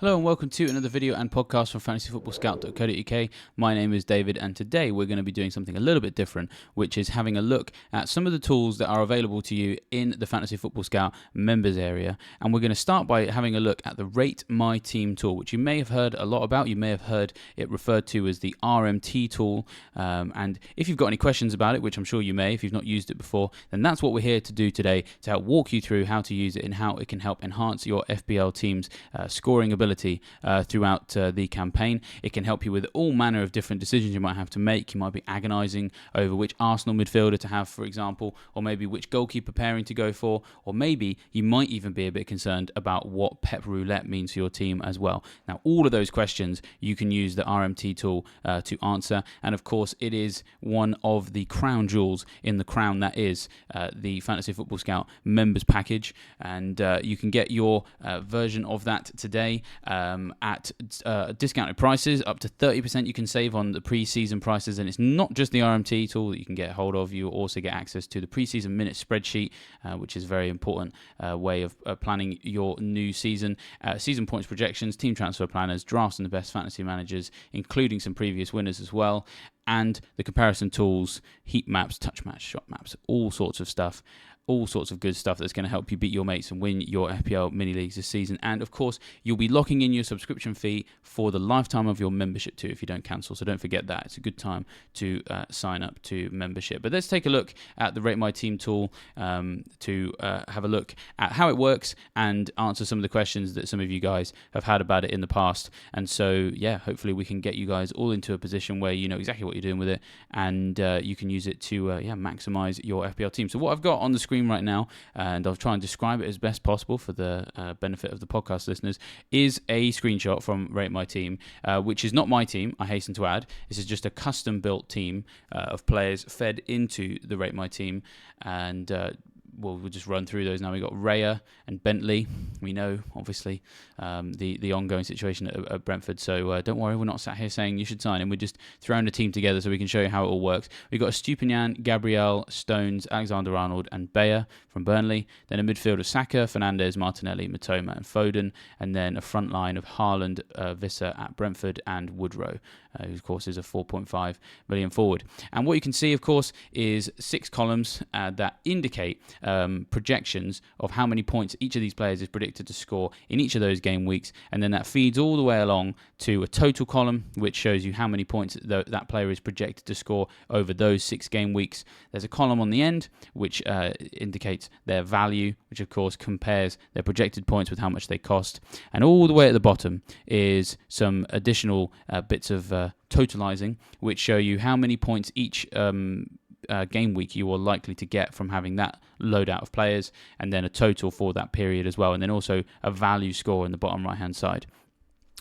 Hello and welcome to another video and podcast from fantasyfootballscout.co.uk. My name is David and today we're going to be doing something a little bit different, which is having a look at some of the tools that are available to you in the Fantasy Football Scout members area. And we're going to start by having a look at the Rate My Team tool, which you may have heard a lot about. You may have heard it referred to as the RMT tool. And if you've got any questions about it, which I'm sure you may if you've not used it before, then that's what we're here to do today, to help walk you through how to use it and how it can help enhance your FPL team's scoring ability throughout the campaign. It can help you with all manner of different decisions you might have to make. You might be agonising over which Arsenal midfielder to have, for example, or maybe which goalkeeper pairing to go for, or maybe you might even be a bit concerned about what Pep Roulette means for your team as well. Now, all of those questions you can use the RMT tool to answer, and of course it is one of the crown jewels in the crown that is the Fantasy Football Scout members package, and you can get your version of that today at discounted prices. Up to 30% you can save on the pre-season prices, and it's not just the RMT tool that you can get hold of. You also get access to the pre-season minute spreadsheet, which is a very important way of planning your new season. Season points projections, team transfer planners, drafts and the best fantasy managers, including some previous winners as well, and the comparison tools, heat maps, touch maps, shot maps, all sorts of stuff. All sorts of good stuff that's going to help you beat your mates and win your FPL mini leagues this season. And of course, you'll be locking in your subscription fee for the lifetime of your membership too if you don't cancel. So don't forget that. It's a good time to sign up to membership. But let's take a look at the Rate My Team tool to have a look at how it works and answer some of the questions that some of you guys have had about it in the past. And so, yeah, hopefully we can get you guys all into a position where you know exactly what you're doing with it, and you can use it to maximize your FPL team. So what I've got on the screen right now, and I'll try and describe it as best possible for the benefit of the podcast listeners, is a screenshot from Rate My Team, which is not my team, I hasten to add. This is just a custom built team of players fed into the Rate My Team, and we'll just run through those now. We've got Raya and Bentley. We know, obviously, the ongoing situation at Brentford. So don't worry, we're not sat here saying you should sign him. We're just throwing a team together so we can show you how it all works. We've got Stupinian, Gabriel, Stones, Alexander-Arnold and Bayer from Burnley. Then a midfield of Saka, Fernandes, Martinelli, Matoma and Foden. And then a front line of Haaland, Visser at Brentford and Woodrow, who of course is a 4.5 million forward. And what you can see, of course, is 6 columns that indicate projections of how many points each of these players is predicted to score in each of those game weeks, and then that feeds all the way along to a total column which shows you how many points that player is projected to score over those 6 game weeks. There's a column on the end which indicates their value, which of course compares their projected points with how much they cost, and all the way at the bottom is some additional bits of totalizing which show you how many points each game week you are likely to get from having that loadout of players, and then a total for that period as well, and then also a value score in the bottom right hand side.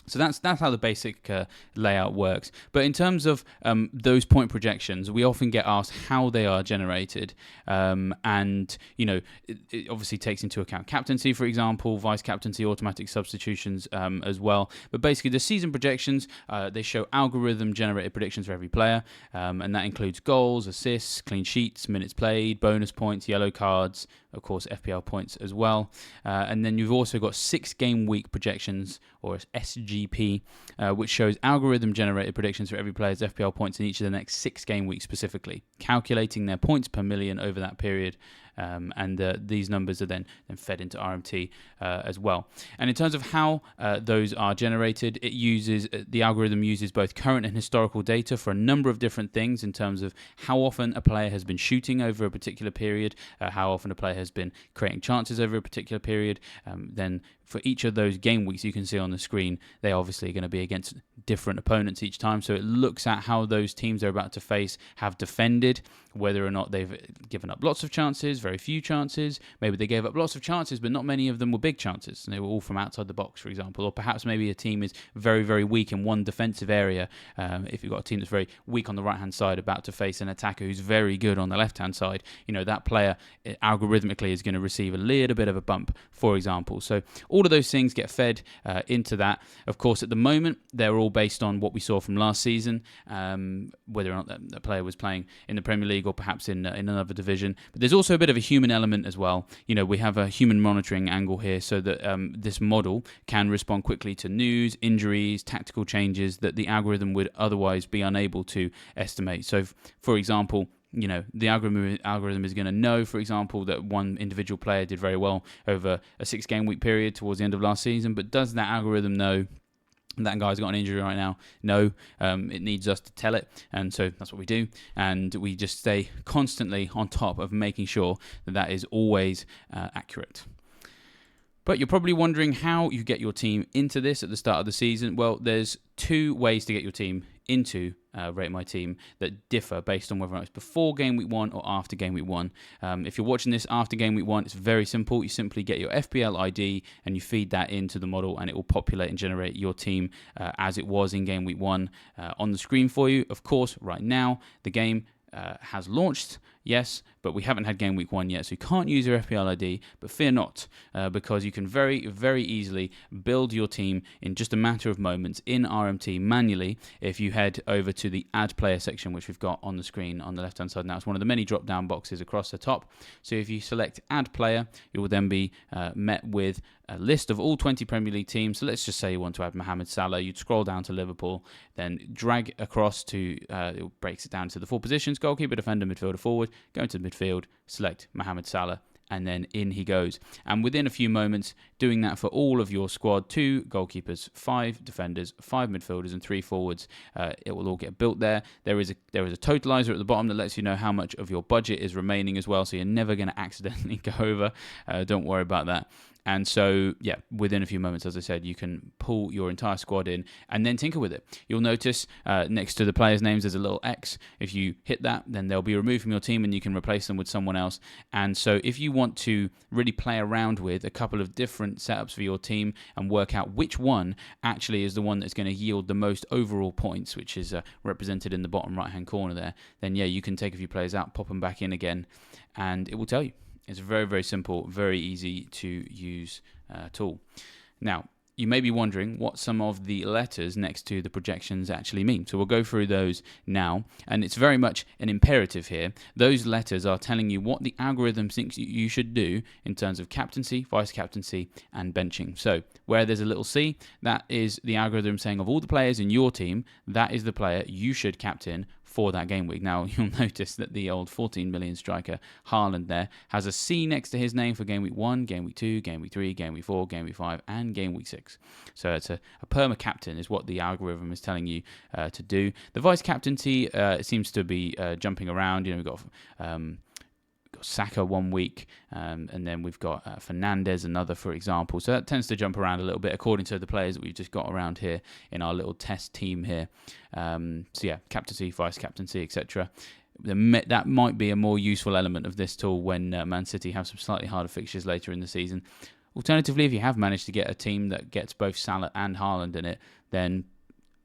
So that's how the basic layout works. But in terms of those point projections, we often get asked how they are generated, and you know it obviously takes into account captaincy, for example, vice captaincy, automatic substitutions as well. But basically, the season projections they show algorithm generated predictions for every player, and that includes goals, assists, clean sheets, minutes played, bonus points, yellow cards, of course FPL points as well. And then you've also got 6 game week projections, or SGP, which shows algorithm-generated predictions for every player's FPL points in each of the next 6 game weeks specifically, calculating their points per million over that period. And these numbers are then fed into RMT as well. And in terms of how those are generated, the algorithm uses both current and historical data for a number of different things in terms of how often a player has been shooting over a particular period, how often a player has been creating chances over a particular period. Then for each of those game weeks you can see on the screen, they obviously are going to be against different opponents each time. So it looks at how those teams they're about to face have defended, whether or not they've given up lots of chances, very few chances. Maybe they gave up lots of chances, but not many of them were big chances, and they were all from outside the box, for example. Or perhaps maybe a team is very, very weak in one defensive area. If you've got a team that's very weak on the right-hand side, about to face an attacker who's very good on the left-hand side, you know, that player algorithmically is going to receive a little bit of a bump, for example. So all of those things get fed into that. Of course, at the moment, they're all based on what we saw from last season, whether or not that player was playing in the Premier League or perhaps in another division. But there's also a bit of a human element as well. We have a human monitoring angle here so that this model can respond quickly to news, injuries, tactical changes that the algorithm would otherwise be unable to estimate. So, for example, the algorithm is going to know, for example, that one individual player did very well over a 6-game week period towards the end of last season, but does that algorithm know that guy's got an injury right now? No, it needs us to tell it, and so that's what we do, and we just stay constantly on top of making sure that is always accurate. But you're probably wondering how you get your team into this at the start of the season. Well, there's 2 ways to get your team into Rate My Team that differ based on whether it's before Game Week 1 or after Game Week 1. If you're watching this after Game Week 1, it's very simple. You simply get your FPL ID and you feed that into the model, and it will populate and generate your team as it was in Game Week 1 on the screen for you. Of course, right now, the game has launched, yes, but we haven't had Game Week 1 yet, so you can't use your FPL ID, but fear not, because you can very, very easily build your team in just a matter of moments in RMT manually if you head over to the Add Player section, which we've got on the screen on the left-hand side now. It's one of the many drop-down boxes across the top. So if you select Add Player, you will then be met with a list of all 20 Premier League teams. So let's just say you want to add Mohamed Salah. You'd scroll down to Liverpool, then drag across to, it breaks it down to the 4 positions: goalkeeper, defender, midfielder, forward. Go into midfield, select Mohamed Salah, and then in he goes. And within a few moments, doing that for all of your squad: 2 goalkeepers, 5 defenders, 5 midfielders, and 3 forwards. It will all get built there. There is a totalizer at the bottom that lets you know how much of your budget is remaining as well, so you're never going to accidentally go over. Don't worry about that. And so, yeah, within a few moments, as I said, you can pull your entire squad in and then tinker with it. You'll notice next to the players' names there's a little X. If you hit that, then they'll be removed from your team and you can replace them with someone else. And so if you want to really play around with a couple of different setups for your team and work out which one actually is the one that's going to yield the most overall points, which is represented in the bottom right-hand corner there, then, yeah, you can take a few players out, pop them back in again, and it will tell you. It's a very, very simple, very easy to use tool. Now, you may be wondering what some of the letters next to the projections actually mean. So we'll go through those now, and it's very much an imperative here. Those letters are telling you what the algorithm thinks you should do in terms of captaincy, vice-captaincy, and benching. So where there's a little C, that is the algorithm saying of all the players in your team, that is the player you should captain for that game week. Now, you'll notice that the old 14 million striker, Haaland there, has a C next to his name for game week 1, game week 2, game week 3, game week 4, game week 5, and game week 6. So it's a perma-captain is what the algorithm is telling you to do. The vice-captaincy seems to be jumping around. We've got Saka 1 week, and then we've got Fernandes another, for example. So that tends to jump around a little bit according to the players that we've just got around here in our little test team here. So yeah, captaincy, vice-captaincy, etc. That might be a more useful element of this tool when Man City have some slightly harder fixtures later in the season. Alternatively, if you have managed to get a team that gets both Salah and Haaland in it, then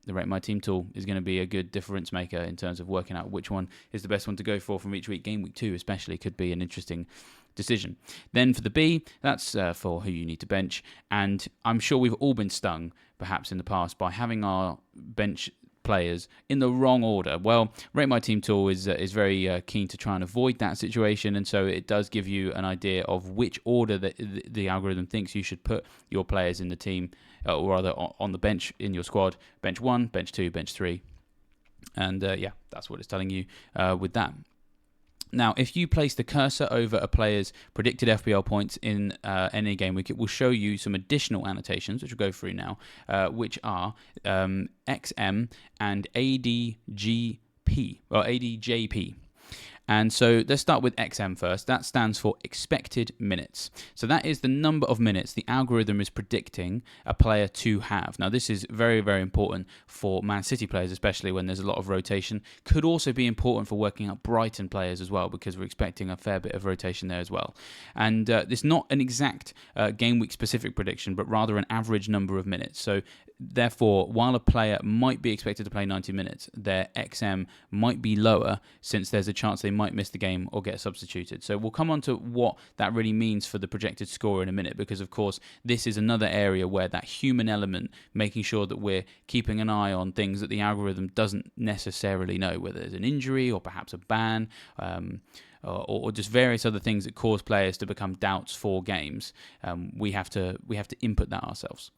the Rate My Team tool is going to be a good difference maker in terms of working out which one is the best one to go for from each week. Game week 2 especially could be an interesting decision. Then for the B, that's for who you need to bench. And I'm sure we've all been stung, perhaps in the past, by having our bench players in the wrong order. Well, Rate My Team tool is very keen to try and avoid that situation, and so it does give you an idea of which order that the algorithm thinks you should put your players in the team, or rather on the bench in your squad. Bench 1, bench 2, bench 3, and yeah, that's what it's telling you with that. Now, if you place the cursor over a player's predicted FPL points in any game week, it will show you some additional annotations, which we'll go through now, which are XM and ADJP. And so let's start with XM first. That stands for expected minutes. So that is the number of minutes the algorithm is predicting a player to have. Now, this is very, very important for Man City players, especially when there's a lot of rotation. Could also be important for working out Brighton players as well, because we're expecting a fair bit of rotation there as well. And it's not an exact game week specific prediction, but rather an average number of minutes. So therefore, while a player might be expected to play 90 minutes, their XM might be lower, since there's a chance they might miss the game or get substituted. So we'll come on to what that really means for the projected score in a minute, because of course this is another area where that human element, making sure that we're keeping an eye on things that the algorithm doesn't necessarily know, whether there's an injury or perhaps a ban, or just various other things that cause players to become doubts for games. We have to input that ourselves.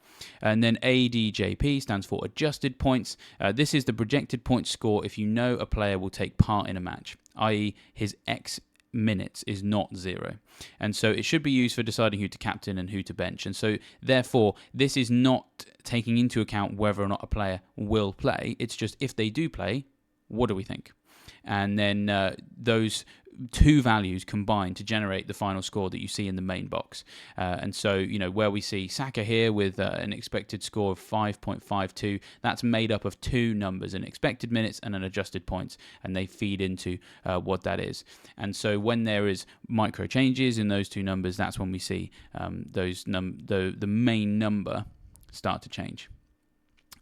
And then ADJP stands for adjusted points. This is the projected point score if you know a player will take part in a match, i.e. his X minutes is not 0. And so it should be used for deciding who to captain and who to bench. And so therefore, this is not taking into account whether or not a player will play. It's just, if they do play, what do we think? And then those two values combine to generate the final score that you see in the main box. And so, where we see Saka here with an expected score of 5.52, that's made up of two numbers, an expected minutes and an adjusted points, and they feed into what that is. And so when there is micro changes in those two numbers, that's when we see the main number start to change.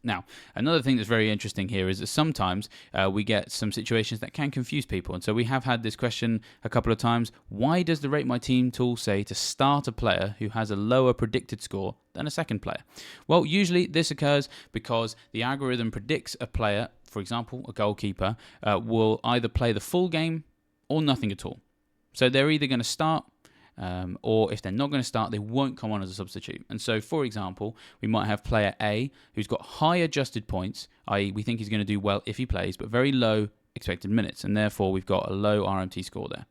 Now, another thing that's very interesting here is that sometimes we get some situations that can confuse people. And so we have had this question a couple of times. Why does the Rate My Team tool say to start a player who has a lower predicted score than a second player? Well, usually this occurs because the algorithm predicts a player, for example, a goalkeeper, will either play the full game or nothing at all. So they're either going to start, or if they're not going to start, they won't come on as a substitute. And so, for example, we might have player A who's got high adjusted points, i.e. we think he's going to do well if he plays, but very low expected minutes, and therefore we've got a low RMT score there.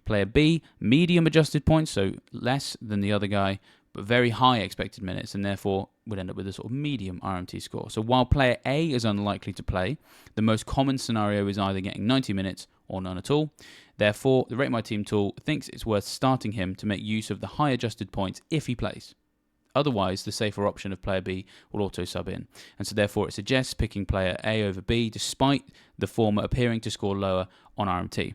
Player B, medium adjusted points, so less than the other guy, but very high expected minutes, and therefore would end up with a sort of medium RMT score. So while player A is unlikely to play, the most common scenario is either getting 90 minutes or none at all. Therefore, the Rate My Team tool thinks it's worth starting him to make use of the high adjusted points if he plays. Otherwise, the safer option of player B will auto sub in. And so therefore it suggests picking player A over B despite the former appearing to score lower on RMT.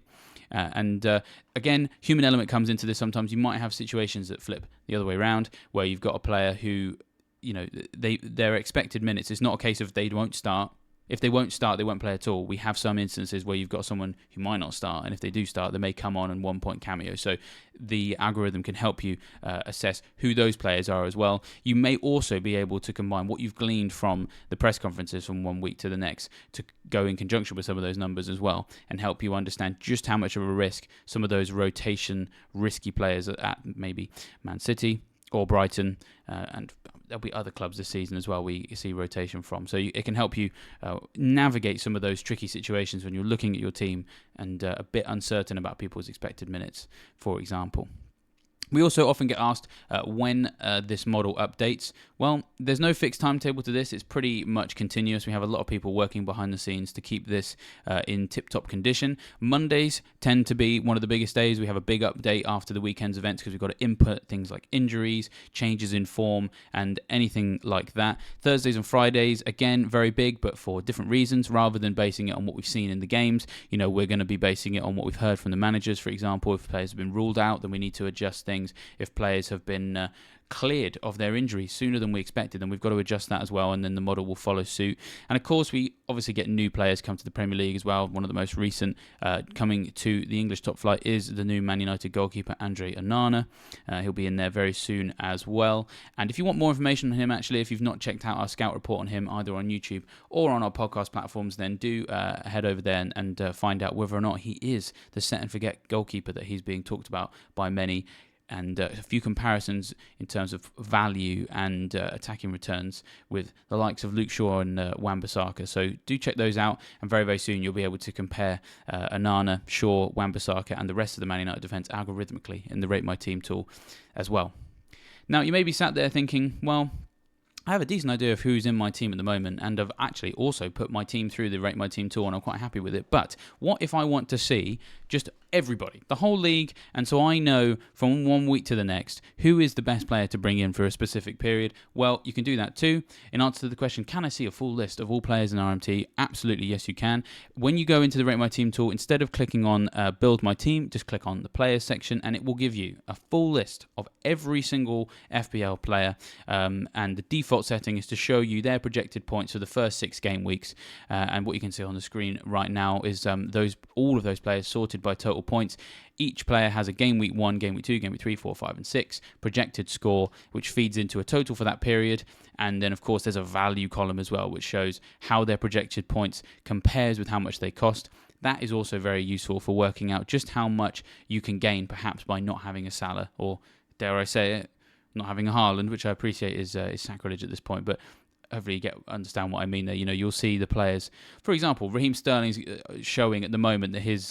Again, human element comes into this. Sometimes you might have situations that flip the other way around, where you've got a player who, their expected minutes, it's not a case of they won't start. If they won't start, they won't play at all. We have some instances where you've got someone who might not start, and if they do start, they may come on and 1 point cameo. So the algorithm can help you assess who those players are as well. You may also be able to combine what you've gleaned from the press conferences from 1 week to the next to go in conjunction with some of those numbers as well, and help you understand just how much of a risk some of those rotation risky players at maybe Man City or Brighton, and there'll be other clubs this season as well we see rotation from. So it can help you navigate some of those tricky situations when you're looking at your team and a bit uncertain about people's expected minutes, for example. We also often get asked when this model updates. Well, there's no fixed timetable to this. It's pretty much continuous. We have a lot of people working behind the scenes to keep this in tip-top condition. Mondays tend to be one of the biggest days. We have a big update after the weekend's events because we've got to input things like injuries, changes in form, and anything like that. Thursdays and Fridays, again, very big, but for different reasons. Rather than basing it on what we've seen in the games, we're going to be basing it on what we've heard from the managers. For example, if players have been ruled out, then we need to adjust things. If players have been cleared of their injuries sooner than we expected, then we've got to adjust that as well, and then the model will follow suit. And of course, we obviously get new players come to the Premier League as well. One of the most recent coming to the English top flight is the new Man United goalkeeper, Andre Onana. He'll be in there very soon as well. And if you want more information on him, actually, if you've not checked out our scout report on him, either on YouTube or on our podcast platforms, then do head over there and find out whether or not he is the set and forget goalkeeper that he's being talked about by many. And a few comparisons in terms of value and attacking returns with the likes of Luke Shaw and Wan-Bissaka. So do check those out, and very, very soon you'll be able to compare Onana, Shaw, Wan-Bissaka and the rest of the Man United defence algorithmically in the Rate My Team tool as well. Now, you may be sat there thinking, well, I have a decent idea of who's in my team at the moment, and I've actually also put my team through the Rate My Team tool, and I'm quite happy with it. But what if I want to see just everybody, the whole league, and so I know from 1 week to the next who is the best player to bring in for a specific period? Well, you can do that too. In answer to the question, can I see a full list of all players in RMT? Absolutely, yes, you can. When you go into the Rate My Team tool, instead of clicking on Build My Team, just click on the Players section, and it will give you a full list of every single FPL player, and the default default setting is to show you their projected points for the first 6 game weeks. And what you can see on the screen right now is all of those players sorted by total points. Each player has a game week 1, game week 2, game week 3, 4, 5, and 6 projected score, which feeds into a total for that period. And then, of course, there's a value column as well, which shows how their projected points compares with how much they cost. That is also very useful for working out just how much you can gain, perhaps by not having a Salah, or dare I say it, not having a Haaland, which I appreciate is sacrilege at this point, but hopefully you understand what I mean there. You'll see the players. For example, Raheem Sterling's showing at the moment that he's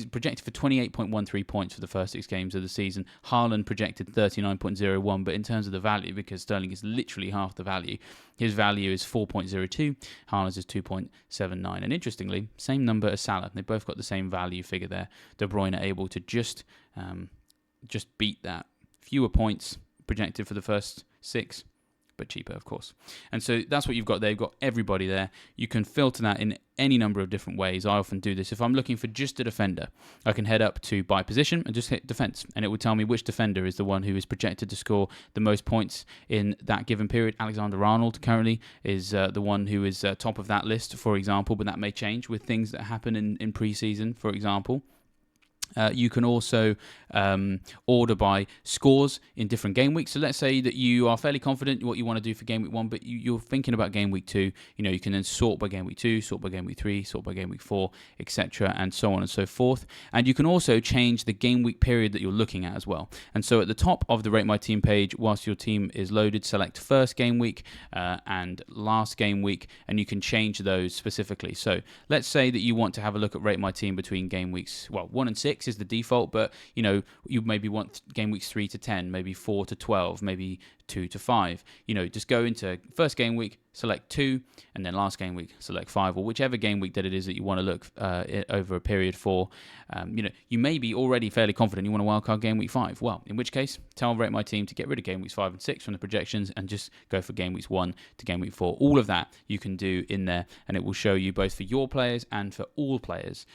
projected for 28.13 points for the first 6 games of the season. Haaland projected 39.01, but in terms of the value, because Sterling is literally half the value, his value is 4.02, Haaland's is 2.79. And interestingly, same number as Salah. They both got the same value figure there. De Bruyne able to just beat that. Fewer points projected for the first 6, but cheaper, of course. And so that's what you've got there. You've got everybody there. You can filter that in any number of different ways. I often do this. If I'm looking for just a defender, I can head up to by position and just hit defense, and it will tell me which defender is the one who is projected to score the most points in that given period. Alexander-Arnold currently is the one who is top of that list, for example, but that may change with things that happen in pre-season, for example. You can also order by scores in different game weeks. So let's say that you are fairly confident what you want to do for game week 1, but you're thinking about game week 2. You can then sort by game week 2, sort by game week 3, sort by game week 4, etc., and so on and so forth. And you can also change the game week period that you're looking at as well. And so at the top of the Rate My Team page, whilst your team is loaded, select first game week and last game week, and you can change those specifically. So let's say that you want to have a look at Rate My Team between game weeks 1 and 6 is the default, but you maybe want game weeks 3 to 10, maybe 4 to 12, maybe 2 to 5. Just go into first game week, select 2, and then last game week, select 5, or whichever game week that it is that you want to look over a period for. You may be already fairly confident you want to wildcard game week 5. Well, in which case, tell Rate My Team to get rid of game weeks 5 and 6 from the projections and just go for game weeks 1 to game week 4. All of that you can do in there, and it will show you both for your players and for all players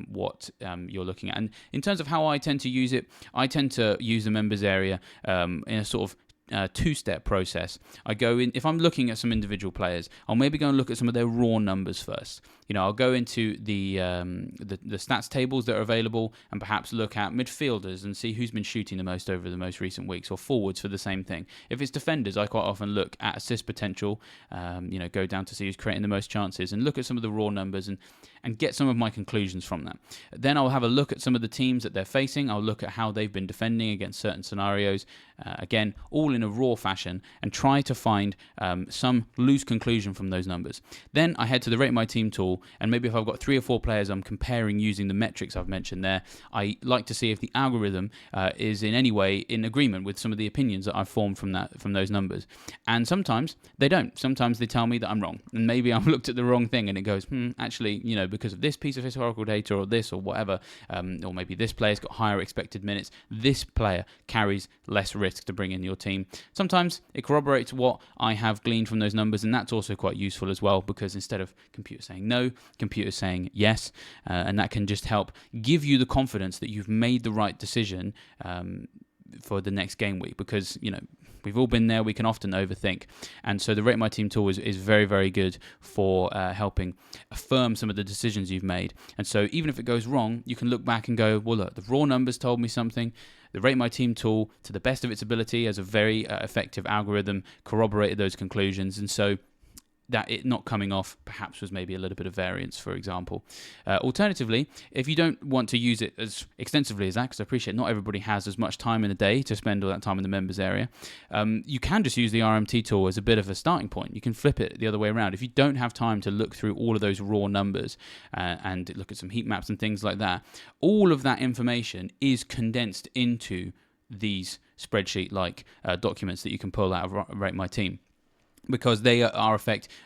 what you're looking at. And in terms of how I tend to use it, I tend to use the members area in a sort of two-step process. I go in, if I'm looking at some individual players, I'll maybe go and look at some of their raw numbers first. I'll go into the stats tables that are available and perhaps look at midfielders and see who's been shooting the most over the most recent weeks, or forwards for the same thing. If it's defenders, I quite often look at assist potential, go down to see who's creating the most chances and look at some of the raw numbers and get some of my conclusions from that. Then I'll have a look at some of the teams that they're facing. I'll look at how they've been defending against certain scenarios, again, all in a raw fashion, and try to find some loose conclusion from those numbers. Then I head to the Rate My Team tool, and maybe if I've got 3 or 4 players I'm comparing using the metrics I've mentioned there, I like to see if the algorithm is in any way in agreement with some of the opinions that I've formed from those numbers. And sometimes they don't. Sometimes they tell me that I'm wrong, and maybe I've looked at the wrong thing and it goes, actually, because of this piece of historical data or this or whatever, or maybe this player's got higher expected minutes, this player carries less risk to bring in your team. Sometimes it corroborates what I have gleaned from those numbers, and that's also quite useful as well, because instead of computer saying no, computer saying yes, and that can just help give you the confidence that you've made the right decision for the next game week, because we've all been there. We can often overthink, and so the Rate My Team tool is very, very good for helping affirm some of the decisions you've made. And so even if it goes wrong, you can look back and go, well, look, the raw numbers told me something. The Rate My Team tool, to the best of its ability as a very effective algorithm, corroborated those conclusions, and so that it not coming off perhaps was maybe a little bit of variance, for example. Alternatively, if you don't want to use it as extensively as that, because I appreciate not everybody has as much time in the day to spend all that time in the members area, you can just use the RMT tool as a bit of a starting point. You can flip it the other way around. If you don't have time to look through all of those raw numbers and look at some heat maps and things like that, all of that information is condensed into these spreadsheet-like documents that you can pull out of Rate My Team, because they are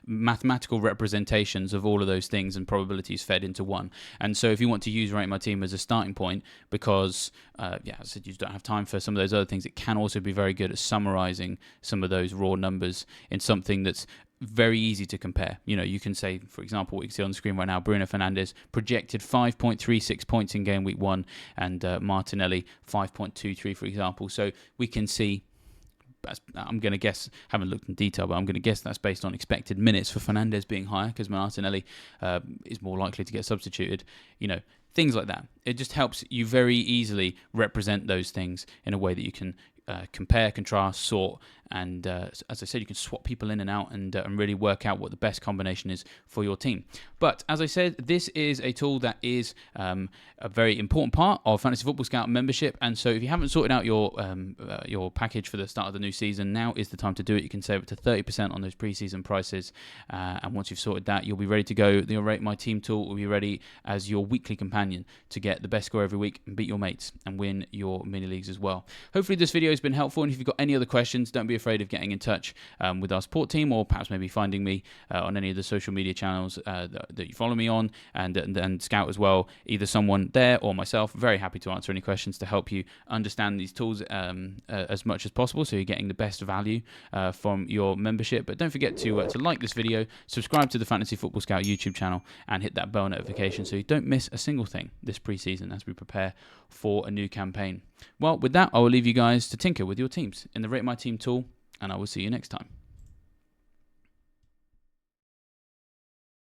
mathematical representations of all of those things and probabilities fed into one. And so if you want to use Rate My Team as a starting point, because, as I said, you don't have time for some of those other things, it can also be very good at summarizing some of those raw numbers in something that's very easy to compare. You can say, for example, what you can see on the screen right now, Bruno Fernandes projected 5.36 points in game week 1, and Martinelli 5.23, for example. So we can see I'm going to guess, haven't looked in detail, but I'm going to guess that's based on expected minutes for Fernandes being higher because Martinelli is more likely to get substituted. Things like that. It just helps you very easily represent those things in a way that you can compare, contrast, sort, and as I said, you can swap people in and out and really work out what the best combination is for your team. But as I said, this is a tool that is a very important part of Fantasy Football Scout membership, and so if you haven't sorted out your package for the start of the new season, now is the time to do it. You can save up to 30% on those preseason prices, and once you've sorted that, you'll be ready to go. The Rate My Team tool will be ready as your weekly companion to get the best score every week and beat your mates and win your mini leagues as well. Hopefully this video has been helpful, and if you've got any other questions, don't be afraid of getting in touch with our support team, or perhaps maybe finding me on any of the social media channels that you follow me on, and Scout as well, either someone there or myself. Very happy to answer any questions to help you understand these tools as much as possible, so you're getting the best value from your membership. But don't forget to like this video, subscribe to the Fantasy Football Scout YouTube channel, and hit that bell notification so you don't miss a single thing this preseason as we prepare for a new campaign. Well, with that, I will leave you guys to tinker with your teams in the Rate My Team tool, and I will see you next time.